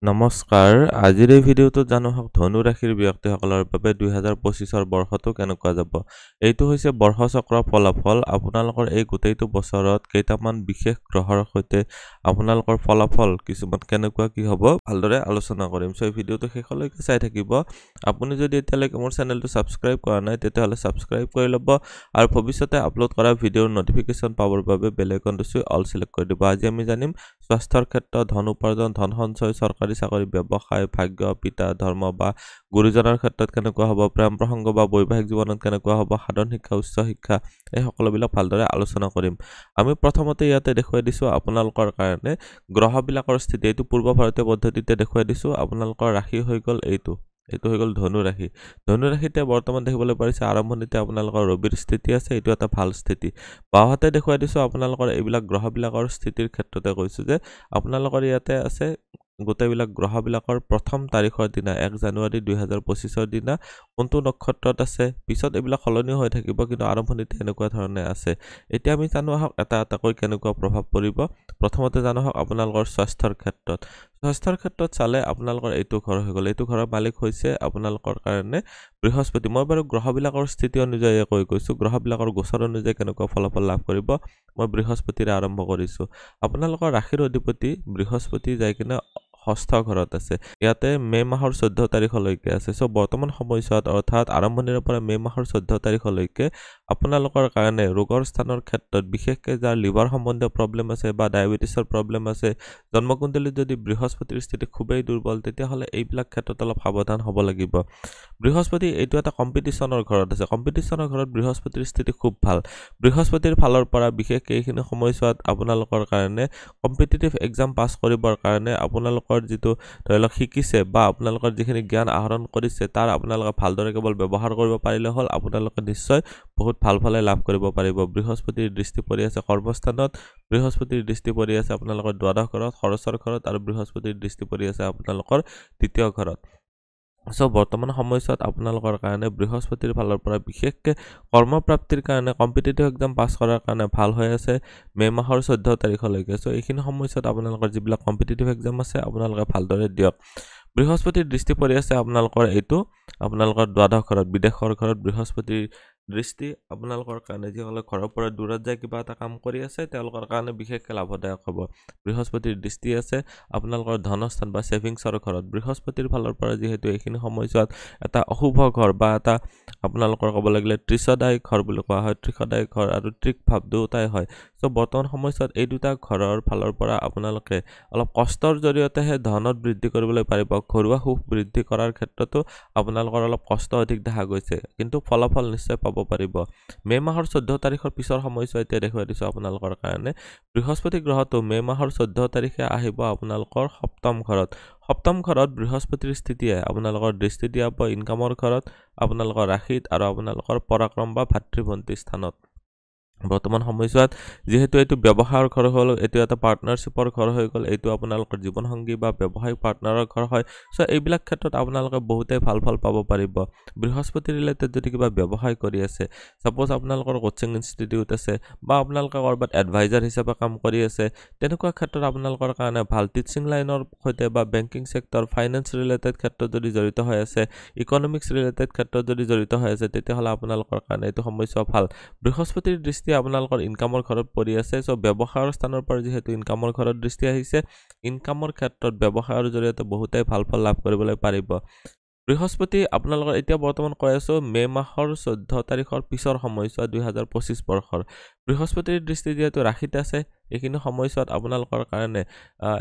নমস্কাৰ আজিৰ এই ভিডিঅ'টোত জানো হওক ধনু ৰাশিৰ ব্যক্তিসকলৰ বাবে 2025ৰ বৰ্ষটো কেনেকুৱা যাব এইটো হৈছে বৰ্ষ চক্ৰৰ ফলাফল আপোনালোকৰ এই গোটেইটো বছৰত কেইটামান বিশেষ গ্ৰহৰ সৈতে আপোনালোকৰ ফলাফল কিছুমান কেনেকুৱা কি হ'ব ভালদৰে আলোচনা কৰিম সো এই ভিডিঅ'টো শেষলৈকে চাই থাকিব আপুনি যদি এতিয়ালৈকে মোৰ চেনেলটো সাবস্ক্ৰাইব কৰা নাই তেতিয়াহলে সাবস্ক্ৰাইব কৰি ল'ব আৰু ভৱিষ্যতে আপলোড কৰা ভিডিঅ'ৰ নটিফিকেশন পাবৰ বাবে বেল আইকনটো চুই অল সিলেক্ট কৰি দিব আজি আমি জানিম স্বাস্থ্যৰ ক্ষেত্ৰত ধন উপাৰ্জন ধন সঞ্চয় চৰকাৰী চাকৰি ব্যৱসায় ভাগ্য পিতা ধৰ্ম বা গুৰুজনৰ ক্ষেত্ৰত কেনেকুৱা হ'ব প্ৰেম প্ৰসংগ বা বৈবাহিক জীৱনত কেনেকুৱা হ'ব সাধাৰণ শিক্ষা উচ্চ শিক্ষা এই সকলোবিলাক ভালদৰে আলোচনা কৰিম আমি প্ৰথমতে ইয়াতে দেখুৱাই দিছো আপোনালোকৰ কাৰণে গ্ৰহবিলাকৰ স্থিতি এইটো পূৰ্ব ভাৰতীয় পদ্ধতিতে দেখুৱাই দিছো আপোনালোকৰ ৰাশি হৈ গল এইটো হৈ গল ধনু ৰাশিতে বৰ্তমান দেখিবলৈ পাৰিছে আৰম্ভণিতে আপোনালোকৰ ৰবিৰ স্থিতি আছে এইটো এটা ভাল স্থিতি বাওহাতে দেখুৱাই দিছো আপোনালোকৰ এইবিলাক গ্ৰহবিলাকৰ স্থিতিৰ ক্ষেত্ৰতে কৈছো যে আপোনালোকৰ ইয়াতে আছে গোটেইবিলাক গ্ৰহবিলাকৰ প্ৰথম তাৰিখৰ দিনা 1 জানুৱাৰী 2025ৰ দিনা কোনটো নক্ষত্ৰত আছে পিছত এইবিলাক সলনি হৈ থাকিব কিন্তু আৰম্ভণিতে এনেকুৱা ধৰণে আছে এতিয়া আমি জানো হওক এটা এটাকৈ কেনেকুৱা প্ৰভাৱ পৰিব প্ৰথমতে জানো হওক আপোনালোকৰ স্বাস্থ্যৰ ক্ষেত্ৰত চালে আপোনালোকৰ এইটো ঘৰ হৈ গল এইটো ঘৰৰ মালিক হৈছে আপোনালোকৰ কাৰণে বৃহস্পতি মই বাৰু গ্ৰহবিলাকৰ স্থিতি অনুযায়ী কৈছো গ্ৰহবিলাকৰ গোচৰ অনুযায়ী কেনেকুৱা ফলাফল লাভ কৰিব মই বৃহস্পতিৰে আৰম্ভ কৰিছো আপোনালোকৰ ৰাশিৰ অধিপতি বৃহস্পতি যাই কিনে ষষ্ঠ ঘৰত আছে ইয়াতে মে মাহৰ 14 তাৰিখলৈকে আছে সো বৰ্তমান সময়ছোৱাত অৰ্থাৎ আৰম্ভণিৰ পৰা মে মাহৰ 14 তাৰিখলৈকে আপোনালোকৰ কাৰণে ৰোগৰ স্থানৰ ক্ষেত্ৰত বিশেষকৈ যাৰ লিভাৰ সম্বন্ধীয় প্ৰবলেম আছে বা ডায়াবেটিছৰ প্ৰবলেম আছে জন্মকুণ্ডলীত যদি বৃহস্পতিৰ স্থিতি খুবেই দুৰ্বল তেতিয়াহলে এইবিলাক ক্ষেত্ৰত অলপ সাৱধান হ'ব লাগিব বৃহস্পতি এইটো এটা কম্পিটিশনৰ ঘৰত আছে কম্পিটিশনৰ ঘৰত বৃহস্পতিৰ স্থিতি খুব ভাল বৃহস্পতিৰ ফালৰ পৰা বিশেষকৈ এইখিনি সময়ছোৱাত আপোনালোকৰ কাৰণে কম্পিটিটিভ এক্সাম পাস কৰিবৰ কাৰণে আপোনালোকৰ যেটো ধৰিলক শিকিছে বা আপোনালোকৰ যিখিনি জ্ঞান আহৰণ কৰিছে তাৰ আপোনালোকে ভালদৰে কেৱল ব্যৱহাৰ কৰিব পাৰিলে হল আপোনালোকে নিশ্চয় বহুত ভাল ফলে লাভ কৰিব পাৰিব বৃহস্পতিৰ দৃষ্টি পৰি আছে কৰ্মস্থানত বৃহস্পতিৰ দৃষ্টি পৰি আছে আপোনালোকৰ দ্বাদশ ঘৰত খৰচৰ ঘৰত আৰু বৃহস্পতিৰ দৃষ্টি পৰি আছে আপোনালোকৰ তৃতীয় ঘৰত সো বৰ্তমান সময়ছোৱাত আপোনালোকৰ কাৰণে বৃহস্পতিৰ ফালৰ পৰা বিশেষকৈ কৰ্মপ্ৰাপ্তিৰ কাৰণে কম্পিটিটিভ এক্সাম পাস কৰাৰ কাৰণে ভাল হৈ আছে মে মাহৰ 14 তাৰিখলৈকে সো এইখিনি সময়ছোৱাত আপোনালোকৰ যিবিলাক কম্পিটিটিভ এক্সাম আছে আপোনালোকে ভালদৰে দিয়ক বৃহস্পতিৰ দৃষ্টি পৰি আছে আপোনালোকৰ এইটো আপোনালোকৰ দ্বাদশ ঘৰত বিদেশৰ ঘৰত বৃহস্পতিৰ দৃষ্টি আপোনালোকৰ কাৰণে যিসকলে ঘৰৰ পৰা দূৰত যায় কিবা এটা কাম কৰি আছে তেওঁলোকৰ কাৰণে বিশেষকৈ লাভদায়ক হ'ব বৃহস্পতিৰ দৃষ্টি আছে আপোনালোকৰ ধনস্থান বা সেভিংছৰ ঘৰত বৃহস্পতিৰ ফালৰ পৰা যেহেতু এইখিনি সময়ছোৱাত এটা অশুভ ঘৰ বা এটা আপোনালোকৰ ক'ব লাগিলে ত্ৰিশদায়ী ঘৰ বুলি কোৱা হয় ত্ৰিশদায়ী ঘৰ আৰু ত্ৰিক ভাৱ দুটাই হয় সো বৰ্তমান সময়ছোৱাত এই দুটা ঘৰৰ ফালৰ পৰা আপোনালোকে অলপ কষ্টৰ জৰিয়তেহে ধনত বৃদ্ধি কৰিবলৈ পাৰিব ঘৰুৱা সুখ বৃদ্ধি কৰাৰ ক্ষেত্ৰতো আপোনালোকৰ অলপ কষ্ট অধিক দেখা গৈছে কিন্তু ফলাফল নিশ্চয় পাব পাৰিব মে মাহৰ 14 তাৰিখৰ পিছৰ সময়ছোৱাতে দেখুৱাই দিছো আপোনালোকৰ কাৰণে বৃহস্পতি গ্ৰহটো মে মাহৰ 14 তাৰিখে আহিব আপোনালোকৰ সপ্তম ঘৰত বৃহস্পতিৰ স্থিতিয়ে আপোনালোকৰ দৃষ্টি দিয়াব ইনকামৰ ঘৰত আপোনালোকৰ ৰাশিত আৰু আপোনালোকৰ পৰাক্ৰম বা ভাতৃভন্তি স্থানত বৰ্তমান সময়ছোৱাত যেহেতু এইটো ব্যৱসায়ৰ ঘৰ হল এটো এটা পাৰ্টনাৰশ্বিপৰ ঘৰ হৈ গল এইটো আপোনালোকৰ জীৱন সংগী বা ব্যৱসায়িক পাৰ্টনাৰৰ ঘৰ হয় সো এইবিলাক ক্ষেত্ৰত আপোনালোকে বহুতে ভাল ফল পাব পাৰিব বৃহস্পতি ৰিলেটেড যদি কিবা ব্যৱসায় কৰি আছে সাপোজ আপোনালোকৰ কোচিং ইনষ্টিটিউট আছে বা আপোনালোকে কৰবাত এডভাইজাৰ হিচাপে কাম কৰি আছে তেনেকুৱা ক্ষেত্ৰত আপোনালোকৰ কাৰণে ভাল টিচিং লাইনৰ সৈতে বা বেংকিং সেক্টৰ ফাইনান্স ৰিলেটেড ক্ষেত্ৰত যদি জড়িত হৈ আছে ইকনমিক্স ৰিলেটেড ক্ষেত্ৰত যদি জড়িত হৈ আছে তেতিয়াহলে আপোনালোকৰ কাৰণে এইটো সমস্যা ভাল বৃহস্পতিৰ দৃষ্টি আপোনালোকৰ ইনকামৰ ঘৰত পৰি আছে সো ব্যৱসায়ৰ স্থানৰ পৰা যেহেতু ইনকামৰ ঘৰত দৃষ্টি আহিছে ইনকামৰ ক্ষেত্ৰত ব্যৱসায়ৰ জৰিয়তে বহুতে ভাল ফল লাভ কৰিবলৈ পাৰিব বৃহস্পতি আপোনালোকৰ এতিয়া বৰ্তমান কৈ আছো মে মাহৰ 14 তাৰিখৰ পিছৰ সময়ছোৱা 2025 বৰ্ষৰ বৃহস্পতিৰ দৃষ্টি যেহেতু ৰাশিত আছে এইখিনি সময়ছোৱাত আপোনালোকৰ কাৰণে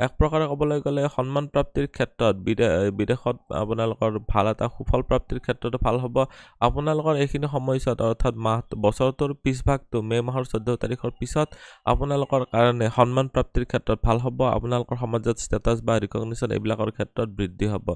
এক প্ৰকাৰে ক'বলৈ গ'লে সন্মান প্ৰাপ্তিৰ ক্ষেত্ৰত বিদেশত আপোনালোকৰ ভাল এটা সুফল প্ৰাপ্তিৰ ক্ষেত্ৰতো ভাল হ'ব আপোনালোকৰ এইখিনি সময়ছোৱাত অৰ্থাৎ বছৰটোৰ পিছভাগটো মে মাহৰ 14 তাৰিখৰ পিছত আপোনালোকৰ কাৰণে সন্মান প্ৰাপ্তিৰ ক্ষেত্ৰত ভাল হ'ব আপোনালোকৰ সমাজত ষ্টেটাছ বা ৰিকগনিশ্যন এইবিলাকৰ ক্ষেত্ৰত বৃদ্ধি হ'ব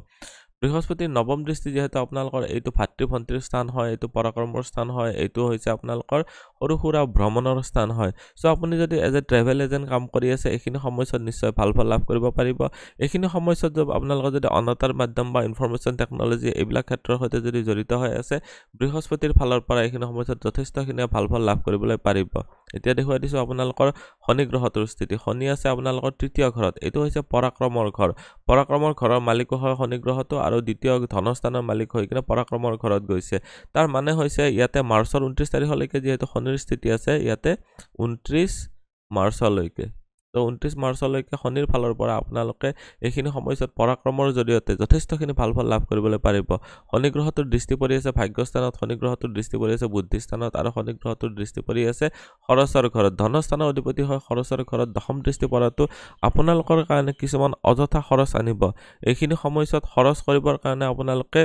বৃহস্পতিৰ নৱম দৃষ্টি যেহেতু আপোনালোকৰ এইটো ভাতৃভন্তিৰ স্থান হয় এইটো পৰাক্ৰমৰ স্থান হয় এইটো হৈছে আপোনালোকৰ সৰু সুৰা ভ্ৰমণৰ স্থান হয় সো আপুনি যদি এজ এ ট্ৰেভেল এজেন্ট কাম কৰি আছে এইখিনি সময়ছোৱাত নিশ্চয় ভাল ফল লাভ কৰিব পাৰিব এইখিনি সময়ছোৱাত আপোনালোকৰ যদি অনতাৰ মাধ্যম বা ইনফৰমেশন টেকনলজি এইবিলাক ক্ষেত্ৰৰ সৈতে যদি জড়িত হৈ আছে বৃহস্পতিৰ ফালৰ পৰা এইখিনি সময়ছোৱাত যথেষ্টখিনি ভাল ফল লাভ কৰিবলৈ পাৰিব এতিয়া দেখুৱাই দিছো আপোনালোকৰ শনি গ্ৰহটোৰ স্থিতি শনি আছে আপোনালোকৰ তৃতীয় ঘৰত এইটো হৈছে পৰাক্ৰমৰ ঘৰ পৰাক্ৰমৰ ঘৰৰ মালিক হয় শনি গ্ৰহটো আৰু দ্বিতীয় ধনস্থানৰ মালিক হৈ কিনে পৰাক্ৰমৰ ঘৰত গৈছে তাৰ মানে হৈছে ইয়াতে মাৰ্চৰ 29 তাৰিখলৈকে যেহেতু শনিৰ স্থিতি আছে ইয়াতে 29 মাৰ্চলৈকে তো 29 মাৰ্চলৈকে শনিৰ ফালৰ পৰা আপোনালোকে এইখিনি সময়ত পৰাক্ৰমৰ জৰিয়তে যথেষ্টখিনি ভাল ফল লাভ কৰিবলৈ পাৰিব শনি গ্ৰহটোৰ দৃষ্টি পৰি আছে ভাগ্যস্থানত শনি গ্ৰহটোৰ দৃষ্টি পৰি আছে বুদ্ধিস্থানত আৰু শনি গ্ৰহটোৰ দৃষ্টি পৰি আছে খৰচৰ ঘৰত ধনস্থানৰ অধিপতি হয় খৰচৰ ঘৰত দশম দৃষ্টি পৰাটো আপোনালোকৰ কাৰণে কিছুমান অযথা খৰচ আনিব এইখিনি সময়ত খৰচ কৰিবৰ কাৰণে আপোনালোকে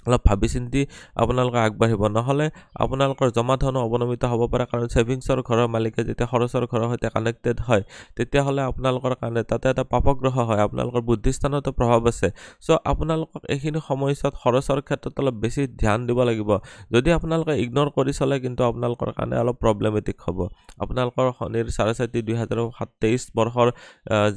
অলপ ভাবি চিন্তি আপোনালোকে আগবাঢ়িব নহলে আপোনালোকৰ জমা ধন অৱনমিত হ'ব পাৰে কাৰণ সেভিংছৰ ঘৰৰ মালিকে যেতিয়া খৰচৰ ঘৰৰ সৈতে কানেক্টেড হয় তেতিয়া হলে আপোনালোকৰ কাৰণে তাতে এটা পাপগ্ৰহ হয় আপোনালোকৰ বুদ্ধিস্থানতো প্ৰভাৱ আছে সো আপোনালোকক এইখিনি সময়ত খৰচৰ ক্ষেত্ৰত অলপ বেছি ধ্যান দিব লাগিব যদি আপোনালোকে ইগনোৰ কৰি চলে কিন্তু আপোনালোকৰ কাৰণে অলপ প্ৰবলেমেটিক হ'ব আপোনালোকৰ শনিৰ 2023 বৰ্ষৰ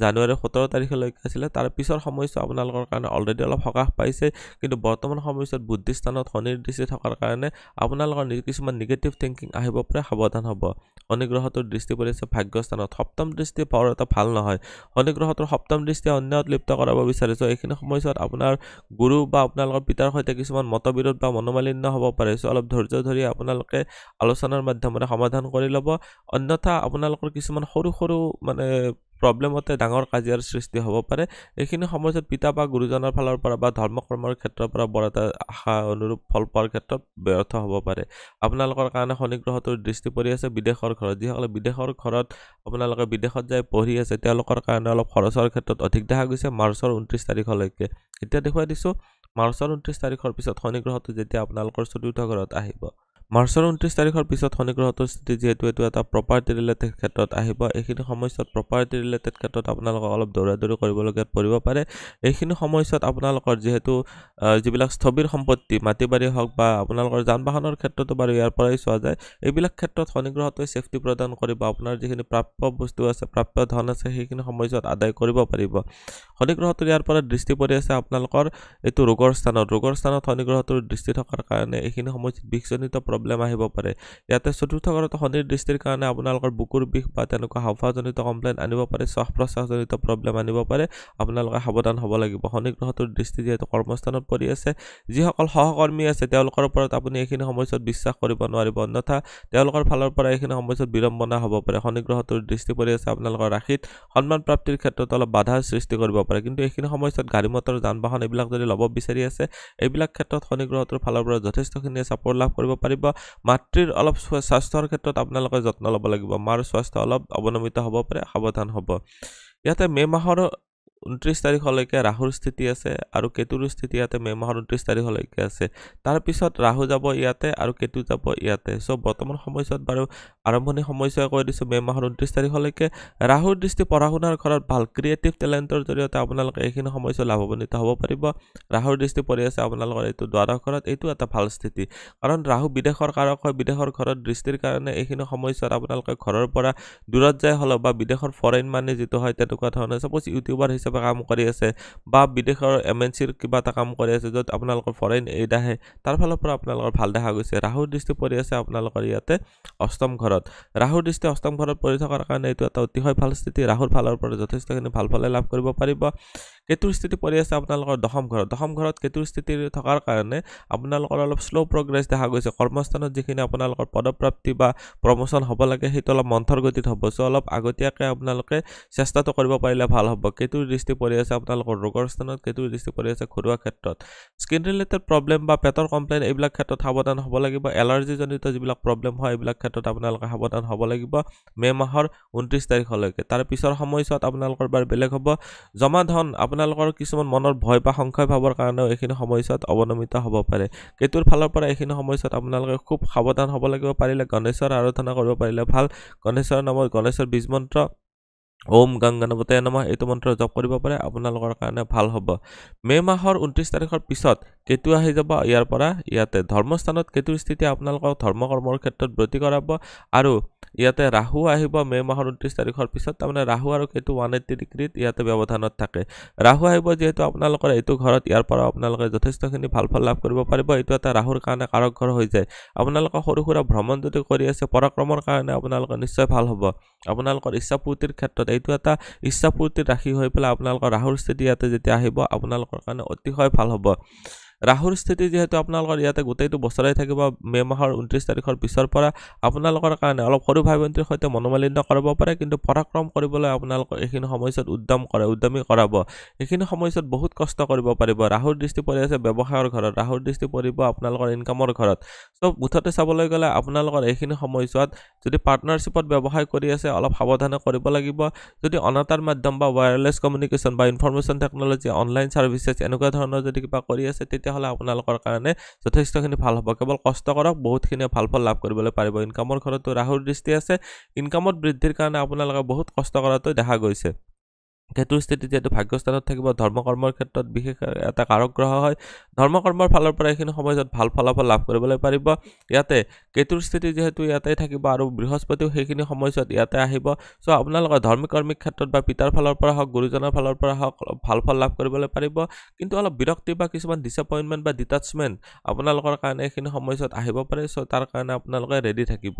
জানুৱাৰী 17 তাৰিখলৈকে আছিল তাৰ পিছৰ সময়ত আপোনালোকৰ কাৰণে অলৰেডি অলপ সকাহ পাইছে কিন্তু বৰ্তমান সময়ত বুদ্ধিস্থানত শনিৰ দৃষ্টি থকাৰ কাৰণে আপোনালোকৰ কিছুমান নিগেটিভ থিংকিং আহিব পাৰে সাৱধান হ'ব শনি গ্ৰহটোৰ দৃষ্টি পৰিছে ভাগ্যস্থানত সপ্তম দৃষ্টি পাৱাৰ এটা ভাল নহয় শনি গ্ৰহটোৰ সপ্তম দৃষ্টি অন্যত লিপ্ত কৰাব বিচাৰিছো এইখিনি সময়ত আপোনাৰ গুৰু বা আপোনালোকৰ পিতাৰ সৈতে কিছুমান মতবিৰোধ বা মনোমালিন্য হ'ব পাৰে সো অলপ ধৈৰ্য ধৰি আপোনালোকে আলোচনাৰ মাধ্যমেৰে সমাধান কৰি ল'ব অন্যথা আপোনালোকৰ কিছুমান সৰু সৰু মানে প্ৰবলেমতে ডাঙৰ কাজিয়াৰ সৃষ্টি হ'ব পাৰে এইখিনি সময়ত পিতা বা গুৰুজনৰ ফালৰ পৰা বা ধৰ্মকৰ্মৰ ক্ষেত্ৰৰ পৰা বৰ এটা আশা অনুৰূপ ফল পোৱাৰ ক্ষেত্ৰত ব্যৰ্থ হ'ব পাৰে আপোনালোকৰ কাৰণে শনি গ্ৰহটোৰ দৃষ্টি পৰি আছে বিদেশৰ ঘৰত যিসকলে বিদেশৰ ঘৰত আপোনালোকে বিদেশত যায় পঢ়ি আছে তেওঁলোকৰ কাৰণে অলপ খৰচৰ ক্ষেত্ৰত অধিক দেখা গৈছে মাৰ্চৰ 29 তাৰিখলৈকে এতিয়া দেখুৱাই দিছো মাৰ্চৰ 29 তাৰিখৰ পিছত শনি গ্ৰহটো যেতিয়া আপোনালোকৰ চতুৰ্থ ঘৰত আহিব মাৰ্চৰ 29 তাৰিখৰ পিছত শনি গ্ৰহটোৰ স্থিতি যেহেতু এটো এটা প্ৰপাৰ্টি ৰিলেটেড ক্ষেত্ৰত আহিব এইখিনি সময়ত প্ৰপাৰ্টি ৰিলেটেড ক্ষেত্ৰত আপোনালোকক অলপ দৌৰাদৌৰি কৰিবলগীয়া পৰিব পাৰে এইখিনি সময়ত আপোনালোকৰ যেহেতু যিবিলাক স্থবিৰ সম্পত্তি মাটিবাৰী হওক বা আপোনালোকৰ যান-বাহনৰ ক্ষেত্ৰতো বাৰু ইয়াৰ পৰাই চোৱা যায় এইবিলাক ক্ষেত্ৰত শনি গ্ৰহটোৱে সেফটি প্ৰদান কৰিব আপোনাৰ যিখিনি প্ৰাপ্য বস্তু আছে প্ৰাপ্য ধন আছে সেইখিনি সময়ত আদায় কৰিব পাৰিব শনি গ্ৰহটোৰ ইয়াৰ পৰা দৃষ্টি পৰি আছে আপোনালোকৰ এটো ৰোগৰ স্থানত শনি গ্ৰহটোৰ দৃষ্টি থকাৰ কাৰণে এইখিনি সময়ত বিক্ষজনিত প্ৰবলেম আহিব পাৰে ইয়াতে চতুৰ্থ ঘৰত শনিৰ দৃষ্টিৰ কাৰণে আপোনালোকৰ বুকুৰ বিষ বা তেনেকুৱা হাওফাওজনিত কমপ্লেইন আনিব পাৰে শ্বাস প্ৰশ্বাসজনিত প্ৰবলেম আনিব পাৰে আপোনালোকে সাৱধান হ'ব লাগিব শনি গ্ৰহটোৰ দৃষ্টি যেহেতু কৰ্মস্থানত পৰি আছে যিসকল সহকৰ্মী আছে তেওঁলোকৰ ওপৰত আপুনি এইখিনি সময়ত বিশ্বাস কৰিব নোৱাৰিব অন্যথা তেওঁলোকৰ ফালৰ পৰা এইখিনি সময়ত বিৰম্বনা হ'ব পাৰে শনি গ্ৰহটোৰ দৃষ্টি পৰি আছে আপোনালোকৰ ৰাশিত সন্মান প্ৰাপ্তিৰ ক্ষেত্ৰত অলপ বাধাৰ সৃষ্টি কৰিব পাৰে কিন্তু এইখিনি সময়ত গাড়ী মটৰ যান-বাহন এইবিলাক যদি ল'ব বিচাৰি আছে এইবিলাক ক্ষেত্ৰত শনি গ্ৰহটোৰ ফালৰ পৰা যথেষ্টখিনি ছাপোৰ্ট লাভ কৰিব পাৰিব মাতৃৰ অলপ স্বাস্থ্যৰ ক্ষেত্ৰত আপোনালোকে যত্ন ল'ব লাগিব মাৰ স্বাস্থ্য অলপ অৱনমিত হ'ব পাৰে সাৱধান হ'ব ইয়াতে মে মাহৰ 29 তাৰিখলৈকে ৰাহুৰ স্থিতি আছে আৰু কেতুৰ স্থিতি ইয়াতে মে মাহৰ 29 তাৰিখলৈকে আছে তাৰ পিছত ৰাহু যাব ইয়াতে আৰু কেতু যাব ইয়াতে সো বৰ্তমান সময়ত বাৰু আৰম্ভণি সময়ছোৱা কৈ দিছো মে মাহৰ 29 তাৰিখলৈকে ৰাহুৰ দৃষ্টি পঢ়া-শুনাৰ ঘৰত ভাল ক্ৰিয়েটিভ টেলেন্টৰ জৰিয়তে আপোনালোকে এইখিনি সময়ছোৱা লাভৱান্বিত হ'ব পাৰিব ৰাহুৰ দৃষ্টি পৰি আছে আপোনালোকৰ এইটো দ্বাদশ ঘৰত এইটো এটা ভাল স্থিতি কাৰণ ৰাহু বিদেশৰ কাৰক হয় বিদেশৰ ঘৰত দৃষ্টিৰ কাৰণে এইখিনি সময়ছোৱাত আপোনালোকে ঘৰৰ পৰা দূৰত যায় হলো বা বিদেশৰ ফৰেইন মানি যেটো হয় তেনেকুৱা ধৰণৰ সাপোজ ইউটিউবাৰ হিচাপে কাম কৰি আছে বা বিদেশৰ এমএনসিৰ কিবা এটা কাম কৰি আছে যত আপোনালোকৰ ফৰেইন এইড আহে তাৰ ফালৰ পৰা আপোনালোকৰ ভাল দেখা গৈছে ৰাহুৰ দৃষ্টি পৰি আছে আপোনালোকৰ ইয়াতে অষ্টম ঘৰত ৰাহুৰ দৃষ্টি অষ্টম ঘৰত পৰি থকাৰ কাৰণে এইটো এটা অতিশয় ভাল স্থিতি ৰাহুৰ ফালৰ পৰা যথেষ্টখিনি ভাল ফল লাভ কৰিব পাৰিব কেতুৰ স্থিতি পৰি আছে আপোনালোকৰ দশম ঘৰত কেতুৰ স্থিতি থকাৰ কাৰণে আপোনালোকৰ অলপ স্লো প্ৰগ্ৰেছ দেখা গৈছে কৰ্মস্থানত যিখিনি আপোনালোকৰ পদপ্ৰাপ্তি বা প্ৰমোশন হ'ব লাগে সেইটো অলপ মন্থৰ গতিত হ'ব সো অলপ আগতীয়াকৈ আপোনালোকে চেষ্টাটো কৰিব পাৰিলে ভাল হ'ব কেতুৰ দৃষ্টি পৰি আছে আপোনালোকৰ ৰোগৰ স্থানত কেতুৰ দৃষ্টি পৰি আছে ঘৰুৱা ক্ষেত্ৰত স্কিন ৰিলেটেড প্ৰবলেম বা পেটৰ কমপ্লেইন এইবিলাক ক্ষেত্ৰত সাৱধান হ'ব লাগিব এলাৰ্জি জনিত যিবিলাক প্ৰবলেম হয় এইবিলাক ক্ষেত্ৰত আপোনালোকে সাৱধান হ'ব লাগিব মে মাহৰ 29 তাৰিখলৈকে তাৰ পিছৰ সময়ছোৱাত আপোনালোকৰ বাৰ বেলেগ হ'ব জমা ধন আপোনালোকৰ কিছুমান মনৰ ভয় বা সংশয় ভাবৰ কাৰণে এইখিনি সময়ছোৱাত অৱনমিত হ'ব পাৰে কেতুৰ ফালৰ পৰা এইখিনি সময়ছোৱাত আপোনালোকে খুব সাৱধান হ'ব লাগিব পাৰিলে গণেশৰ আৰাধনা কৰিব পাৰিলে ভাল গণেশৰ নামত গণেশৰ বীজ মন্ত্ৰ ওম গংগণপতায় নমঃ এইটো মন্ত্ৰ জপ কৰিব পাৰে আপোনালোকৰ কাৰণে ভাল হ'ব মে মাহৰ 29 তাৰিখৰ পিছত কেতু আহি যাব ইয়াৰ পৰা ইয়াতে ধৰ্মস্থানত কেতুৰ স্থিতি আপোনালোকক ধৰ্মকৰ্মৰ ক্ষেত্ৰত ব্ৰতি কৰাব আৰু ইয়াতে ৰাহু আহিব মে মাহৰ 29 তাৰিখৰ পিছত তাৰমানে ৰাহু আৰু কেতু 180 ডিগ্ৰীত ইয়াতে ব্যৱধানত থাকে ৰাহু আহিব যিহেতু আপোনালোকৰ এইটো ঘৰত ইয়াৰ পৰা আপোনালোকে যথেষ্টখিনি ভাল ফল লাভ কৰিব পাৰিব এইটো এটা ৰাহুৰ কাৰণে কাৰক ঘৰ হৈ যায় আপোনালোকৰ সৰু সুৰা ভ্ৰমণ যদি কৰি আছে পৰাক্ৰমৰ কাৰণে আপোনালোকৰ নিশ্চয় ভাল হ'ব আপোনালোকৰ ইচ্ছাপূৰ্তিৰ ক্ষেত্ৰত এইটো এটা ইচ্ছাপূৰ্তিৰ ৰাশি হৈ পেলাই আপোনালোকৰ ৰাহুৰ স্থিতি ইয়াতে যেতিয়া আহিব আপোনালোকৰ কাৰণে অতিশয় ভাল হ'ব ৰাহুৰ স্থিতি যেহেতু আপোনালোকৰ ইয়াতে গোটেইটো বছৰাই থাকিব মে মাহৰ 29 তাৰিখৰ পিছৰ পৰা আপোনালোকৰ কাৰণে অলপ সৰু ভাই ভণ্টিৰ সৈতে মনোমালিন্য কৰিব পাৰে কিন্তু পৰাক্ৰম কৰিবলৈ আপোনালোকৰ এইখিনি সময়ত উদ্যমী কৰাব এইখিনি সময়ত বহুত কষ্ট কৰিব পাৰিব ৰাহুৰ দৃষ্টি পৰি আছে ব্যৱসায়ৰ ঘৰত ৰাহুৰ দৃষ্টি পৰিব আপোনালোকৰ ইনকামৰ ঘৰত সব মুঠতে চাবলৈ গ'লে আপোনালোকৰ এইখিনি সময়ত যদি পাৰ্টনাৰশ্বিপত ব্যৱসায় কৰি আছে অলপ সাৱধানে কৰিব লাগিব যদি অনাতাঁৰ মাধ্যম বা ওয়্যাৰলেছ কমিউনিকেশ্যন বা ইনফৰমেশ্যন টেকনলজি অনলাইন সাৰ্ভিসেছ এনেকুৱা ধৰণৰ যদি কিবা কৰি আছে তেতিয়াহ'লে আপোনালোকৰ কাৰণে যথেষ্টখিনি ভাল হ'ব কেৱল কষ্ট কৰক বহুতখিনি ভাল ফল লাভ কৰিবলৈ পাৰিব ইনকামৰ ঘৰতো ৰাহুৰ দৃষ্টি আছে ইনকামত বৃদ্ধিৰ কাৰণে আপোনালোকে বহুত কষ্ট কৰাটো দেখা গৈছে কেতুৰ স্থিতি যেহেতু ভাগ্যস্থানত থাকিব ধৰ্মকৰ্মৰ ক্ষেত্ৰত বিশেষ এটা কাৰক গ্ৰহ হয় ধৰ্মকৰ্মৰ ফালৰ পৰা এইখিনি সময়ত ভাল ফলাফল লাভ কৰিবলৈ পাৰিব ইয়াতে কেতুৰ স্থিতি যেহেতু ইয়াতে থাকিব আৰু বৃহস্পতিও সেইখিনি সময়ত ইয়াতে আহিব সো আপোনালোকৰ ধৰ্মিক ক্ষেত্ৰত বা পিতাৰ ফালৰ পৰা হওক গুৰুজনৰ ফালৰ পৰা হওক ভাল ফল লাভ কৰিবলৈ পাৰিব কিন্তু অলপ বিৰক্তি বা কিছুমান ডিসএপয়েন্টমেন্ট বা ডিটাচমেন্ট আপোনালোকৰ কাৰণে এইখিনি সময়ত আহিব পাৰে সো তাৰ কাৰণে আপোনালোকে ৰেডি থাকিব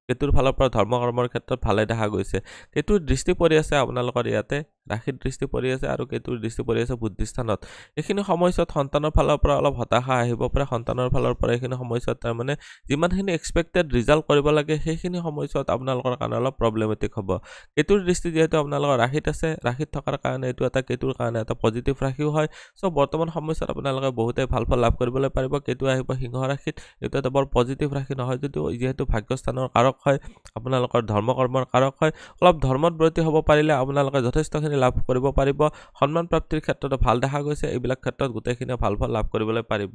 কেতুৰ ফালৰ পৰা ধৰ্মকৰ্মৰ ক্ষেত্ৰত ভালে দেখা গৈছে কেতুৰ দৃষ্টি পৰি আছে আপোনালোকৰ ইয়াতে ৰাশিৰ দৃষ্টি পৰি আছে আৰু কেতুৰ দৃষ্টি পৰি আছে বুদ্ধিস্থানত এইখিনি সময়ত সন্তানৰ ফালৰ পৰা অলপ হতাশা আহিব পাৰে সন্তানৰ ফালৰ পৰা এইখিনি সময়ত তাৰ মানে যিমানখিনি এক্সপেক্টেড ৰিজাল্ট কৰিব লাগে সেইখিনি সময়ত আপোনালোকৰ কাৰণে অলপ প্ৰবলেমেটিক হ'ব কেতুৰ দৃষ্টি যেহেতু আপোনালোকৰ ৰাশিত আছে ৰাশিত থকাৰ কাৰণে এইটো এটা কেতুৰ কাৰণে এটা পজিটিভ ৰাশিও হয় সো বৰ্তমান সময়ত আপোনালোকে বহুতে ভাল ফল লাভ কৰিবলৈ পাৰিব কেতু আহিব সিংহ ৰাশিত এইটো এটা বৰ পজিটিভ ৰাশি নহয় যদিও যেহেতু ভাগ্যস্থানৰ কাৰক হয় আপোনালোকৰ ধৰ্মকৰ্মৰ কাৰক হয় অলপ ধৰ্মত ব্ৰতী হ'ব পাৰিলে আপোনালোকে যথেষ্টখিনি লাভ কৰিব পাৰিব সন্মান প্ৰাপ্তিৰ ক্ষেত্ৰত ভাল দেখা গৈছে এইবিলাক ক্ষেত্ৰত গোটেইখিনি ভাল ফল লাভ কৰিবলৈ পাৰিব